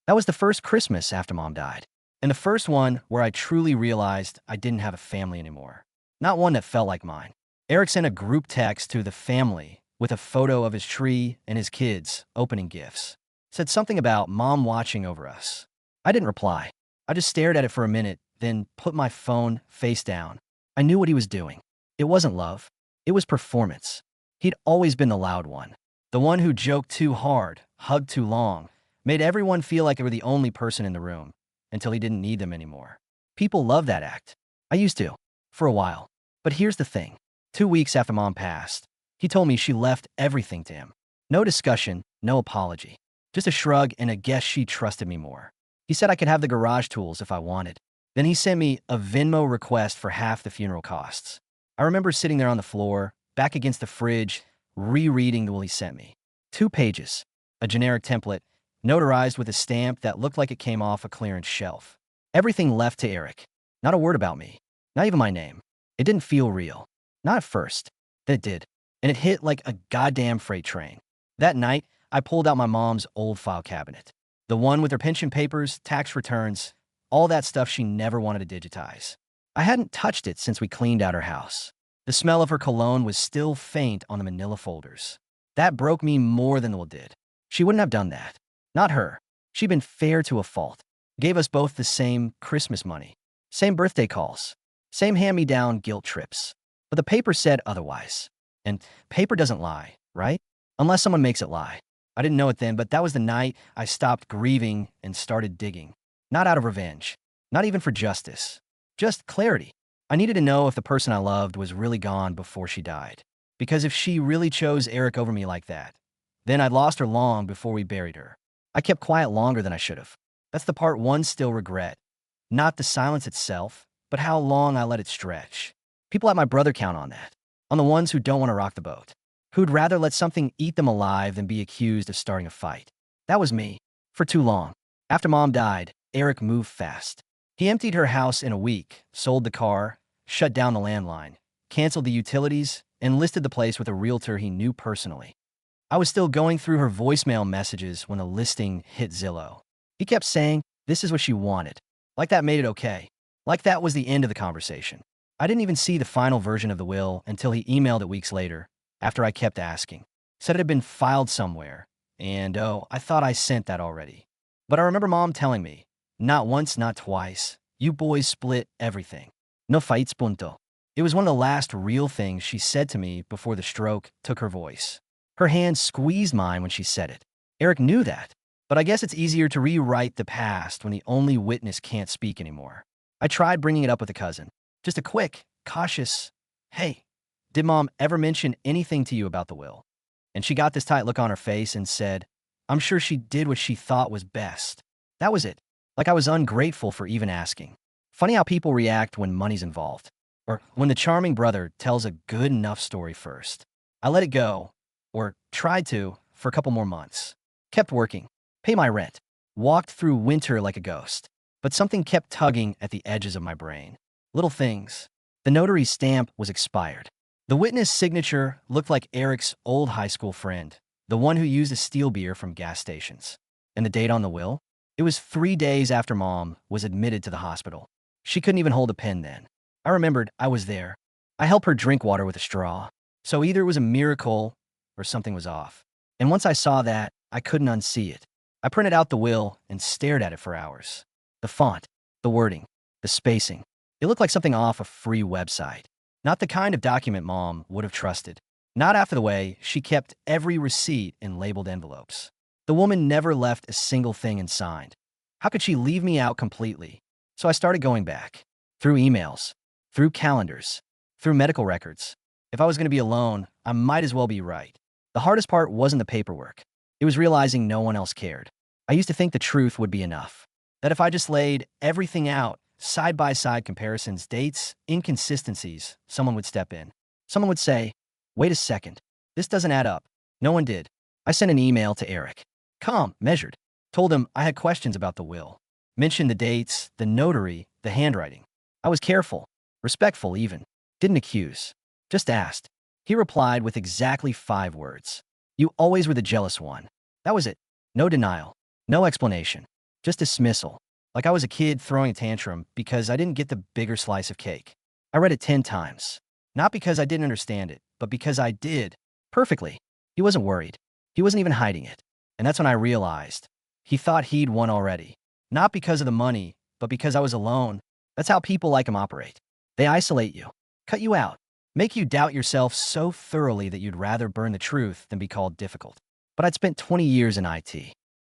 That was the first Christmas after Mom died. And the first one where I truly realized I didn't have a family anymore. Not one that felt like mine. Eric sent a group text to the family with a photo of his tree and his kids opening gifts. Said something about Mom watching over us. I didn't reply. I just stared at it for a minute, then put my phone face down. I knew what he was doing. It wasn't love. It was performance. He'd always been the loud one. The one who joked too hard, hugged too long, made everyone feel like they were the only person in the room until he didn't need them anymore. People love that act. I used to, for a while. But here's the thing. 2 weeks after Mom passed, he told me she left everything to him. No discussion, no apology. Just a shrug and a guess she trusted me more. He said I could have the garage tools if I wanted. Then he sent me a Venmo request for half the funeral costs. I remember sitting there on the floor, back against the fridge, rereading the will he sent me. 2 pages, a generic template, notarized with a stamp that looked like it came off a clearance shelf. Everything left to Eric. Not a word about me. Not even my name. It didn't feel real. Not at first. Then it did. And it hit like a goddamn freight train. That night, I pulled out my mom's old file cabinet. The one with her pension papers, tax returns, all that stuff she never wanted to digitize. I hadn't touched it since we cleaned out her house. The smell of her cologne was still faint on the manila folders. That broke me more than the will did. She wouldn't have done that. Not her. She'd been fair to a fault. Gave us both the same Christmas money. Same birthday calls. Same hand-me-down guilt trips. But the paper said otherwise. And paper doesn't lie, right? Unless someone makes it lie. I didn't know it then, but that was the night I stopped grieving and started digging. Not out of revenge. Not even for justice. Just clarity. I needed to know if the person I loved was really gone before she died. Because if she really chose Eric over me like that, then I'd lost her long before we buried her. I kept quiet longer than I should have. That's the part one still regret. Not the silence itself, but how long I let it stretch. People at my brother count on that. On the ones who don't want to rock the boat. Who'd rather let something eat them alive than be accused of starting a fight. That was me. For too long. After Mom died, Eric moved fast. He emptied her house in a week, sold the car, shut down the landline, canceled the utilities, and listed the place with a realtor he knew personally. I was still going through her voicemail messages when the listing hit Zillow. He kept saying, this is what she wanted. Like that made it okay. Like that was the end of the conversation. I didn't even see the final version of the will until he emailed it weeks later, after I kept asking. Said it had been filed somewhere, and oh, I thought I sent that already. But I remember Mom telling me, not once, not twice, you boys split everything. No fights, punto. It was one of the last real things she said to me before the stroke took her voice. Her hand squeezed mine when she said it. Eric knew that, but I guess it's easier to rewrite the past when the only witness can't speak anymore. I tried bringing it up with a cousin. Just a quick, cautious, hey, did Mom ever mention anything to you about the will? And she got this tight look on her face and said, I'm sure she did what she thought was best. That was it. Like I was ungrateful for even asking. Funny how people react when money's involved. Or when the charming brother tells a good enough story first. I let it go, or tried to, for a couple more months. Kept working, pay my rent, walked through winter like a ghost. But something kept tugging at the edges of my brain. Little things. The notary's stamp was expired. The witness signature looked like Eric's old high school friend, the one who used a steel beer from gas stations. And the date on the will? It was 3 days after Mom was admitted to the hospital. She couldn't even hold a pen then. I remembered I was there. I helped her drink water with a straw. So either it was a miracle or something was off. And once I saw that, I couldn't unsee it. I printed out the will and stared at it for hours. The font, the wording, the spacing. It looked like something off a free website. Not the kind of document Mom would have trusted. Not after the way she kept every receipt in labeled envelopes. The woman never left a single thing unsigned. How could she leave me out completely? So I started going back. Through emails. Through calendars. Through medical records. If I was going to be alone, I might as well be right. The hardest part wasn't the paperwork. It was realizing no one else cared. I used to think the truth would be enough. That if I just laid everything out, side-by-side comparisons, dates, inconsistencies, someone would step in. Someone would say, wait a second, this doesn't add up. No one did. I sent an email to Eric. Calm, measured. Told him I had questions about the will. Mentioned the dates, the notary, the handwriting. I was careful, respectful even. Didn't accuse. Just asked. He replied with exactly 5 words. You always were the jealous one. That was it. No denial. No explanation. Just dismissal. Like I was a kid throwing a tantrum because I didn't get the bigger slice of cake. I read it 10 times. Not because I didn't understand it, but because I did. Perfectly. He wasn't worried. He wasn't even hiding it. And that's when I realized. He thought he'd won already. Not because of the money, but because I was alone. That's how people like him operate. They isolate you, cut you out, make you doubt yourself so thoroughly that you'd rather burn the truth than be called difficult. But I'd spent 20 years in IT.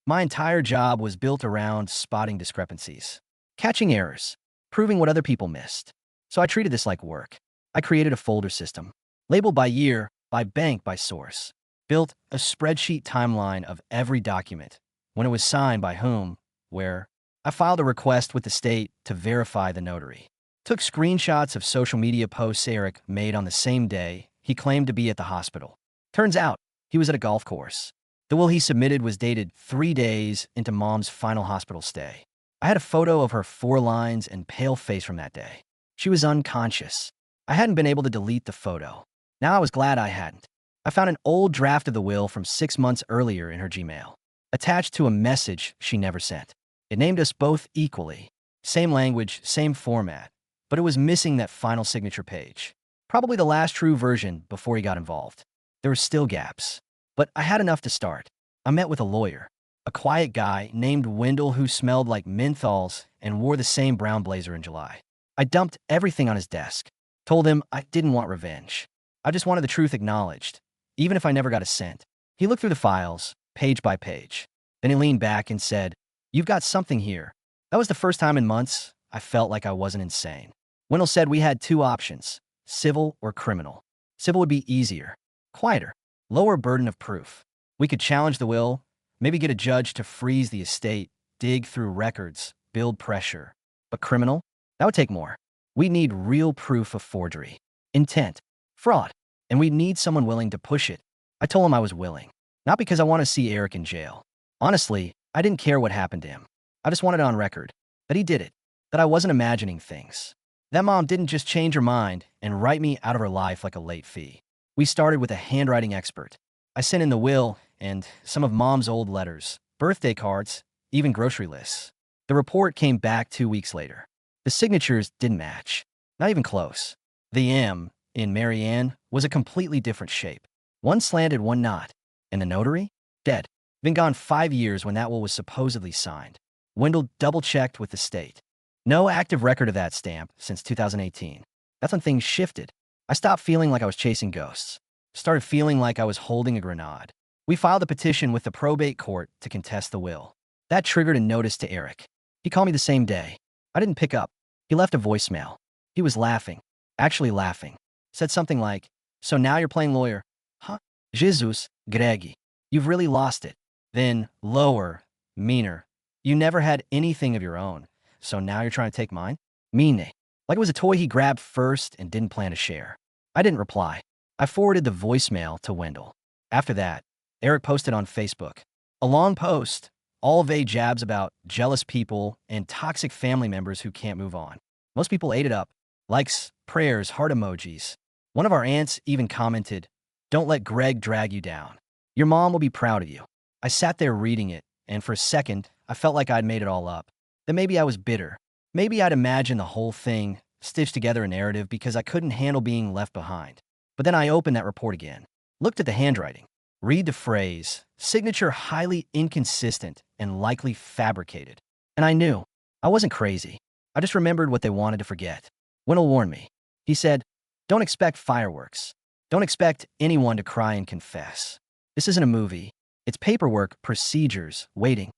My entire job was built around spotting discrepancies, catching errors, proving what other people missed. So I treated this like work. I created a folder system, labeled by year, by bank, by source. Built a spreadsheet timeline of every document, when it was signed by whom, where. I filed a request with the state to verify the notary. Took screenshots of social media posts Eric made on the same day he claimed to be at the hospital. Turns out, he was at a golf course. The will he submitted was dated 3 days into Mom's final hospital stay. I had a photo of her 4 lines and pale face from that day. She was unconscious. I hadn't been able to delete the photo. Now I was glad I hadn't. I found an old draft of the will from 6 months earlier in her Gmail, attached to a message she never sent. It named us both equally. Same language, same format, but it was missing that final signature page. Probably the last true version before he got involved. There were still gaps. But I had enough to start. I met with a lawyer, a quiet guy named Wendell who smelled like menthols and wore the same brown blazer in July. I dumped everything on his desk, told him I didn't want revenge. I just wanted the truth acknowledged, even if I never got a cent. He looked through the files, page by page. Then he leaned back and said, "You've got something here." That was the first time in months I felt like I wasn't insane. Wendell said we had 2 options, civil or criminal. Civil would be easier, quieter, lower burden of proof. We could challenge the will, maybe get a judge to freeze the estate, dig through records, build pressure. But criminal? That would take more. We'd need real proof of forgery, intent, fraud, and we'd need someone willing to push it. I told him I was willing. Not because I want to see Eric in jail. Honestly, I didn't care what happened to him. I just wanted it on record, that he did it, that I wasn't imagining things. That Mom didn't just change her mind and write me out of her life like a late fee. We started with a handwriting expert. I sent in the will and some of Mom's old letters, birthday cards, even grocery lists. The report came back 2 weeks later. The signatures didn't match, not even close. The M in Marianne was a completely different shape. One slanted, one not. And the notary? Dead. Been gone 5 years when that will was supposedly signed. Wendell double-checked with the state. No active record of that stamp since 2018. That's when things shifted. I stopped feeling like I was chasing ghosts. Started feeling like I was holding a grenade. We filed a petition with the probate court to contest the will. That triggered a notice to Eric. He called me the same day. I didn't pick up. He left a voicemail. He was laughing. Actually laughing. Said something like, "So now you're playing lawyer." Huh? Jesus, Greggy. You've really lost it. Then, lower, meaner. "You never had anything of your own, so now you're trying to take mine?" Mine. Like it was a toy he grabbed first and didn't plan to share. I didn't reply. I forwarded the voicemail to Wendell. After that, Eric posted on Facebook. A long post, all vague jabs about jealous people and toxic family members who can't move on. Most people ate it up. Likes, prayers, heart emojis. One of our aunts even commented, "Don't let Greg drag you down. Your mom will be proud of you." I sat there reading it, and for a second, I felt like I'd made it all up. That maybe I was bitter. Maybe I'd imagined the whole thing, stitched together a narrative because I couldn't handle being left behind. But then I opened that report again, looked at the handwriting, read the phrase, signature highly inconsistent and likely fabricated. And I knew. I wasn't crazy. I just remembered what they wanted to forget. Wendell warned me. He said, "Don't expect fireworks. Don't expect anyone to cry and confess. This isn't a movie. It's paperwork, procedures, waiting."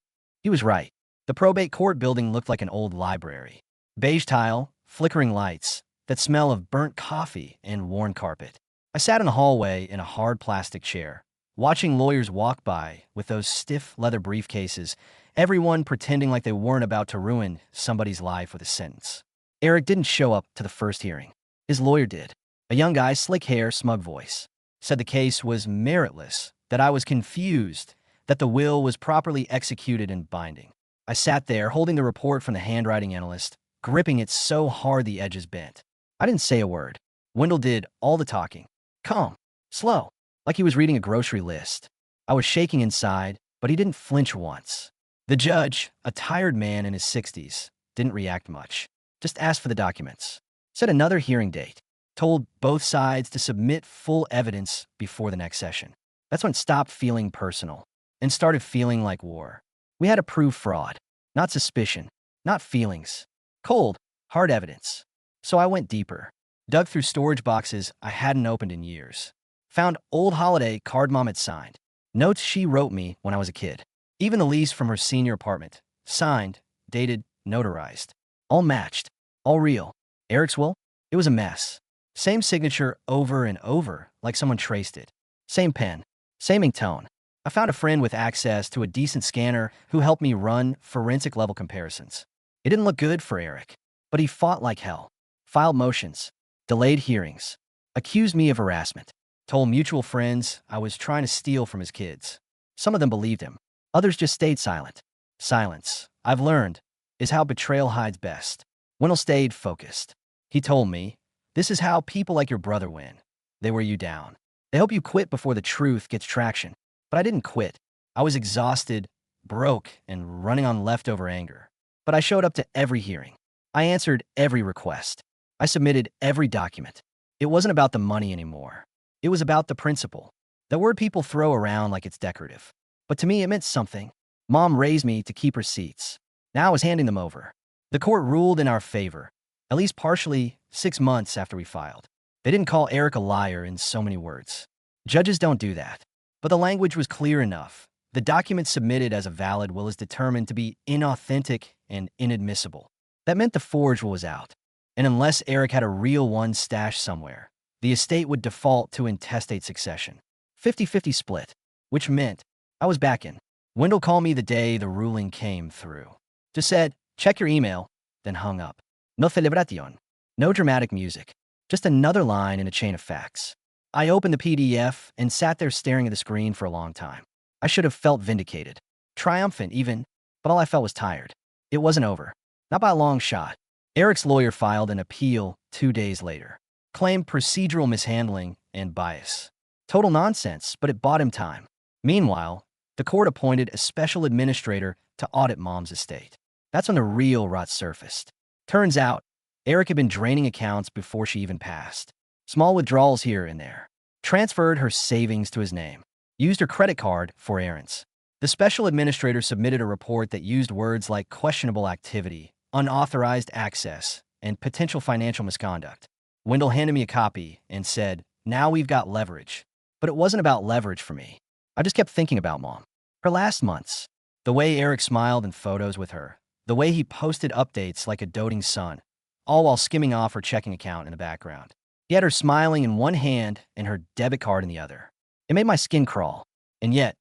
He was right. The probate court building looked like an old library. Beige tile, flickering lights, that smell of burnt coffee and worn carpet. I sat in the hallway in a hard plastic chair, watching lawyers walk by with those stiff leather briefcases, everyone pretending like they weren't about to ruin somebody's life with a sentence. Eric didn't show up to the first hearing. His lawyer did. A young guy, slick hair, smug voice. Said the case was meritless, that I was confused, that the will was properly executed and binding. I sat there, holding the report from the handwriting analyst, gripping it so hard the edges bent. I didn't say a word. Wendell did all the talking. Calm, slow, like he was reading a grocery list. I was shaking inside, but he didn't flinch once. The judge, a tired man in his 60s, didn't react much. Just asked for the documents. Set another hearing date. Told both sides to submit full evidence before the next session. That's when it stopped feeling personal and started feeling like war. We had to prove fraud, not suspicion, not feelings. Cold, hard evidence. So I went deeper. Dug through storage boxes I hadn't opened in years. Found old holiday card Mom had signed. Notes she wrote me when I was a kid. Even the lease from her senior apartment. Signed, dated, notarized. All matched. All real. Eric's will? It was a mess. Same signature over and over, like someone traced it. Same pen. Same ink tone. I found a friend with access to a decent scanner who helped me run forensic-level comparisons. It didn't look good for Eric, but he fought like hell. Filed motions. Delayed hearings. Accused me of harassment. Told mutual friends I was trying to steal from his kids. Some of them believed him. Others just stayed silent. Silence, I've learned, is how betrayal hides best. Wendell stayed focused. He told me, this is how people like your brother win. They wear you down. They hope you quit before the truth gets traction. But I didn't quit. I was exhausted, broke, and running on leftover anger. But I showed up to every hearing. I answered every request. I submitted every document. It wasn't about the money anymore. It was about the principle. The word people throw around like it's decorative. But to me, it meant something. Mom raised me to keep receipts. Now I was handing them over. The court ruled in our favor, at least partially 6 months after we filed. They didn't call Eric a liar in so many words. Judges don't do that. But the language was clear enough. The document submitted as a valid will is determined to be inauthentic and inadmissible. That meant the forged will was out. And unless Eric had a real one stashed somewhere, the estate would default to intestate succession. 50-50 split, which meant I was back in. Wendell called me the day the ruling came through. Just said, check your email, then hung up. No celebración. No dramatic music. Just another line in a chain of facts. I opened the PDF and sat there staring at the screen for a long time. I should have felt vindicated. Triumphant even, but all I felt was tired. It wasn't over. Not by a long shot. Eric's lawyer filed an appeal 2 days later. Claimed procedural mishandling and bias. Total nonsense, but it bought him time. Meanwhile, the court appointed a special administrator to audit Mom's estate. That's when the real rot surfaced. Turns out, Eric had been draining accounts before she even passed. Small withdrawals here and there. Transferred her savings to his name. Used her credit card for errands. The special administrator submitted a report that used words like questionable activity, unauthorized access, and potential financial misconduct. Wendell handed me a copy and said, now we've got leverage. But it wasn't about leverage for me. I just kept thinking about Mom. Her last months. The way Eric smiled in photos with her. The way he posted updates like a doting son. All while skimming off her checking account in the background. He had her smiling in one hand and her debit card in the other. It made my skin crawl. And yet,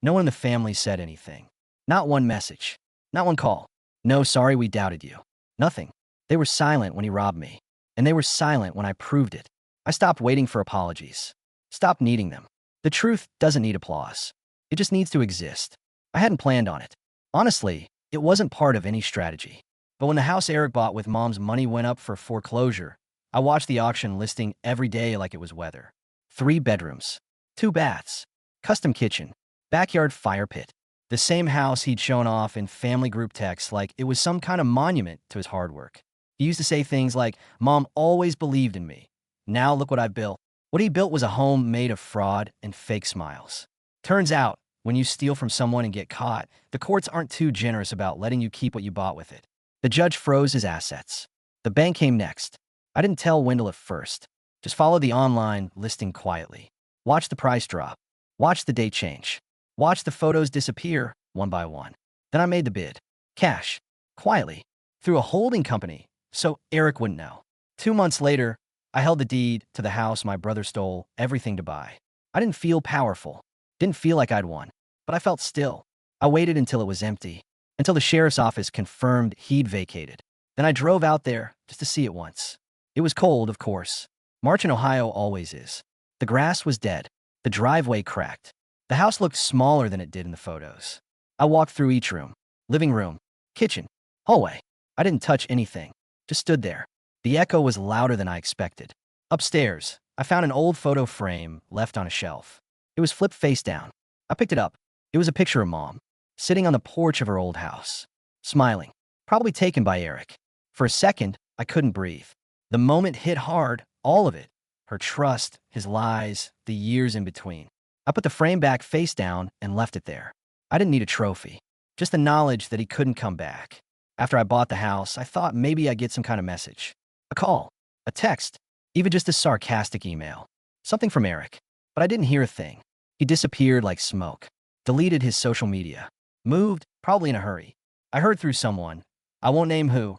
no one in the family said anything. Not one message. Not one call. No, sorry, we doubted you. Nothing. They were silent when he robbed me. And they were silent when I proved it. I stopped waiting for apologies. Stopped needing them. The truth doesn't need applause. It just needs to exist. I hadn't planned on it. Honestly, it wasn't part of any strategy. But when the house Eric bought with Mom's money went up for foreclosure, I watched the auction listing every day like it was weather. 3 bedrooms, 2 baths, custom kitchen, backyard fire pit. The same house he'd shown off in family group texts like it was some kind of monument to his hard work. He used to say things like, Mom always believed in me. Now look what I built. What he built was a home made of fraud and fake smiles. Turns out, when you steal from someone and get caught, the courts aren't too generous about letting you keep what you bought with it. The judge froze his assets. The bank came next. I didn't tell Wendell at first. Just followed the online listing quietly. Watch the price drop. Watch the date change. Watch the photos disappear one by one. Then I made the bid. Cash. Quietly. Through a holding company, so Eric wouldn't know. 2 months later, I held the deed to the house my brother stole everything to buy. I didn't feel powerful. Didn't feel like I'd won. But I felt still. I waited until it was empty. Until the sheriff's office confirmed he'd vacated. Then I drove out there just to see it once. It was cold, of course. March in Ohio always is. The grass was dead. The driveway cracked. The house looked smaller than it did in the photos. I walked through each room. Living room. Kitchen. Hallway. I didn't touch anything. Just stood there. The echo was louder than I expected. Upstairs, I found an old photo frame left on a shelf. It was flipped face down. I picked it up. It was a picture of Mom. sitting on the porch of her old house, smiling, probably taken by Eric. For a second, I couldn't breathe. The moment hit hard, all of it. Her trust, his lies, the years in between. I put the frame back face down and left it there. I didn't need a trophy, just the knowledge that he couldn't come back. After I bought the house, I thought maybe I'd get some kind of message. A call, a text, even just a sarcastic email. Something from Eric. But I didn't hear a thing. He disappeared like smoke, deleted his social media, moved, probably in a hurry. I heard through someone, I won't name who,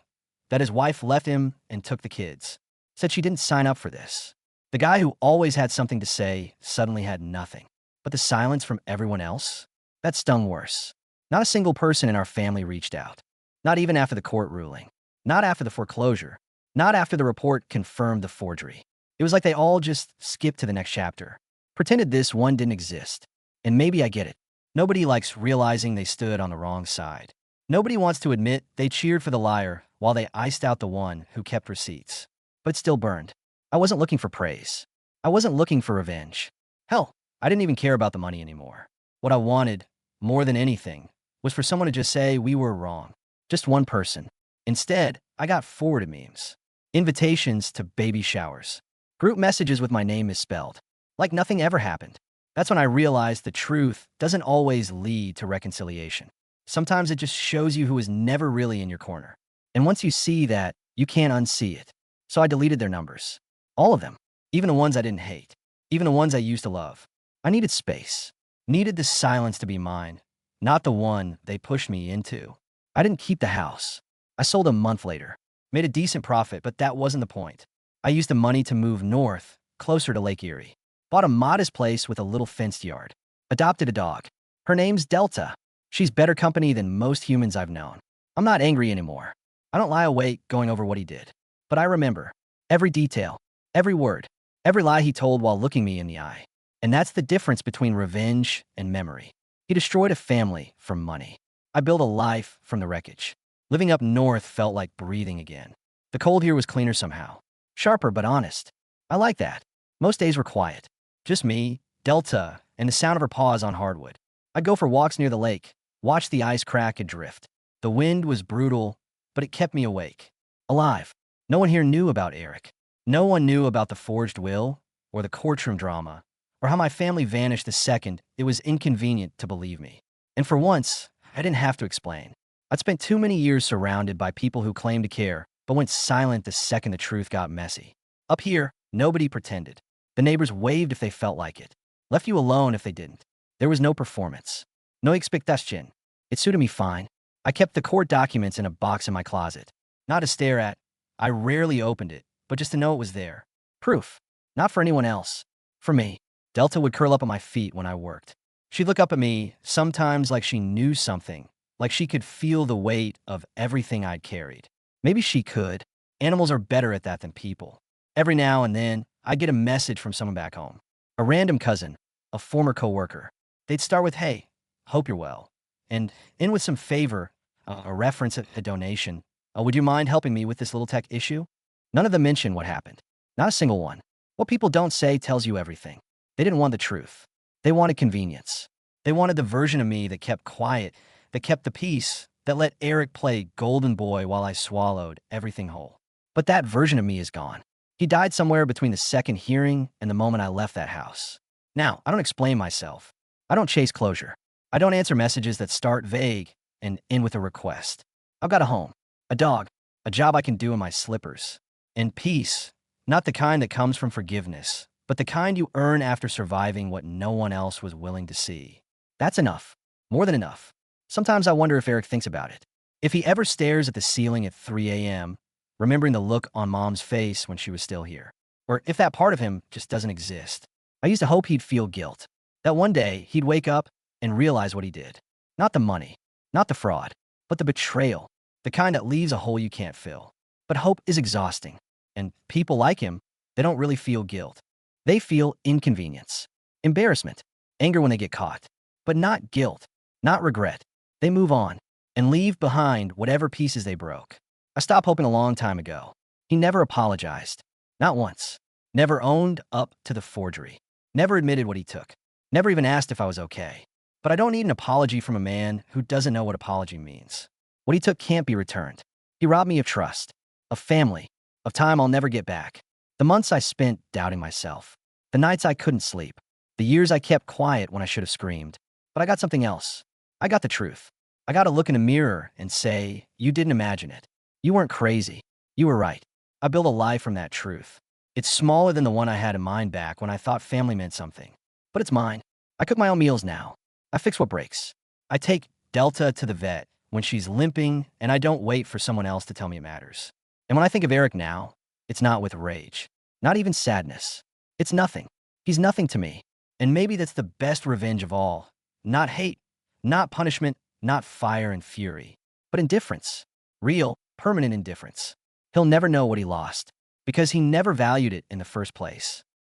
that his wife left him and took the kids. Said she didn't sign up for this. The guy who always had something to say suddenly had nothing. But the silence from everyone else? That stung worse. Not a single person in our family reached out. Not even after the court ruling. Not after the foreclosure. Not after the report confirmed the forgery. It was like they all just skipped to the next chapter. Pretended this one didn't exist. And maybe I get it. Nobody likes realizing they stood on the wrong side. Nobody wants to admit they cheered for the liar while they iced out the one who kept receipts. But it still burned. I wasn't looking for praise. I wasn't looking for revenge. Hell, I didn't even care about the money anymore. What I wanted, more than anything, was for someone to just say we were wrong. Just one person. Instead, I got forwarded memes. Invitations to baby showers. Group messages with my name misspelled. Like nothing ever happened. That's when I realized the truth doesn't always lead to reconciliation. Sometimes it just shows you who is never really in your corner. And once you see that, you can't unsee it. So I deleted their numbers. All of them. Even the ones I didn't hate. Even the ones I used to love. I needed space. Needed the silence to be mine. Not the one they pushed me into. I didn't keep the house. I sold a month later. Made a decent profit, but that wasn't the point. I used the money to move north, closer to Lake Erie. Bought a modest place with a little fenced yard. Adopted a dog. Her name's Delta. She's better company than most humans I've known. I'm not angry anymore. I don't lie awake going over what he did. But I remember. Every detail. Every word. Every lie he told while looking me in the eye. And that's the difference between revenge and memory. He destroyed a family for money. I built a life from the wreckage. Living up north felt like breathing again. The cold here was cleaner somehow. Sharper but honest. I like that. Most days were quiet. Just me, Delta, and the sound of her paws on hardwood. I'd go for walks near the lake, watch the ice crack and drift. The wind was brutal, but it kept me awake. Alive. No one here knew about Eric. No one knew about the forged will, or the courtroom drama, or how my family vanished the second it was inconvenient to believe me. And for once, I didn't have to explain. I'd spent too many years surrounded by people who claimed to care, but went silent the second the truth got messy. Up here, nobody pretended. The neighbors waved if they felt like it. Left you alone if they didn't. There was no performance. No expectation. It suited me fine. I kept the court documents in a box in my closet. Not to stare at. I rarely opened it, but just to know it was there. Proof. Not for anyone else. For me. Delta would curl up at my feet when I worked. She'd look up at me, sometimes like she knew something, like she could feel the weight of everything I'd carried. Maybe she could. Animals are better at that than people. Every now and then, I'd get a message from someone back home. A random cousin, a former coworker. They'd start with, "Hey, hope you're well." And end with some favor, a reference, a donation. Would you mind helping me with this little tech issue? None of them mentioned what happened. Not a single one. What people don't say tells you everything. They didn't want the truth. They wanted convenience. They wanted the version of me that kept quiet, that kept the peace, that let Eric play golden boy while I swallowed everything whole. But that version of me is gone. He died somewhere between the second hearing and the moment I left that house. Now, I don't explain myself. I don't chase closure. I don't answer messages that start vague and end with a request. I've got a home, a dog, a job I can do in my slippers, and peace, not the kind that comes from forgiveness, but the kind you earn after surviving what no one else was willing to see. That's enough. More than enough. Sometimes I wonder if Eric thinks about it. If he ever stares at the ceiling at 3 a.m., remembering the look on Mom's face when she was still here. Or if that part of him just doesn't exist. I used to hope he'd feel guilt. That one day he'd wake up and realize what he did. Not the money, not the fraud, but the betrayal. The kind that leaves a hole you can't fill. But hope is exhausting. And people like him, they don't really feel guilt. They feel inconvenience, embarrassment, anger when they get caught. But not guilt, not regret. They move on and leave behind whatever pieces they broke. I stopped hoping a long time ago. He never apologized. Not once. Never owned up to the forgery. Never admitted what he took. Never even asked if I was okay. But I don't need an apology from a man who doesn't know what apology means. What he took can't be returned. He robbed me of trust, of family, of time I'll never get back. The months I spent doubting myself, the nights I couldn't sleep, the years I kept quiet when I should have screamed. But I got something else. I got the truth. I got to look in a mirror and say, you didn't imagine it. You weren't crazy. You were right. I built a life from that truth. It's smaller than the one I had in mind back when I thought family meant something. But it's mine. I cook my own meals now. I fix what breaks. I take Delta to the vet when she's limping, and I don't wait for someone else to tell me it matters. And when I think of Eric now, it's not with rage, not even sadness. It's nothing. He's nothing to me. And maybe that's the best revenge of all. Not hate, not punishment, not fire and fury, but indifference. Real, permanent indifference. He'll never know what he lost because he never valued it in the first place.